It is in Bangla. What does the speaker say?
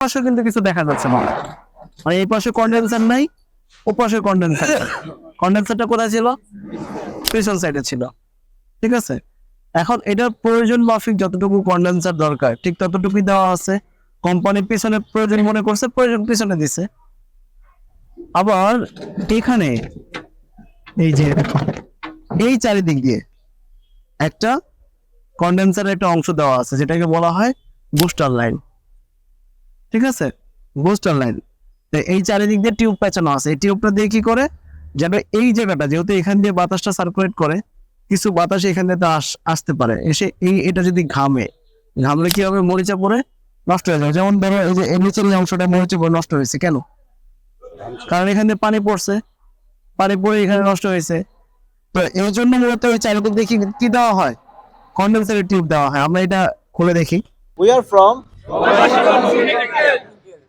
পাশে কিন্তু কিছু দেখা যাচ্ছে না, মানে এই পাশে কন্ডেন্সার নাই, ও পাশে কন্ডেন্সার। কন্ডেন্সারটা কোথায় ছিল? পিছন সাইডে ছিল। ঠিক আছে, এখন এটার প্রয়োজন মাফিক যতটুকু কন্ডেন্সার দরকার ঠিক ততটুকুই দেওয়া আছে। কোম্পানির পিছনে প্রয়োজন মনে করছে, প্রয়োজন পিছনে দিছে। আবার এখানে এই যে এই চারিদিক দিয়ে একটা কন্ডেন্সারের একটা অংশ দেওয়া আছে, যেটাকে বলা হয় বুস্টার লাইন। ঠিক আছে, বুস্টার লাইন। এই চারিদিক দিয়ে টিউব পেঁচানো আছে। এই টিউবটা দিয়ে কি করে, যেন এই জায়গাটা, যেহেতু এখান দিয়ে বাতাসটা সার্কুলেট করে, কিছু বাতাস এখান দিয়ে আসতে পারে, এসে এটা যদি ঘামলে কি হবে, মরিচা পরে নষ্ট হয়ে যাবে। যেমন ধরো এই যে এর নিচের এই অংশটা মরিচা পরে নষ্ট হয়েছে কেন? কারণ এখান দিয়ে পানি পড়ছে, পানি পড়ে এখানে নষ্ট হয়েছে। তো এর জন্য মূলত ওই চারিদিক দিয়ে কি দেওয়া হয়, কন্ডেন্সারের টিউব দেওয়া হয়। আমরা এটা খুলে দেখি। We are from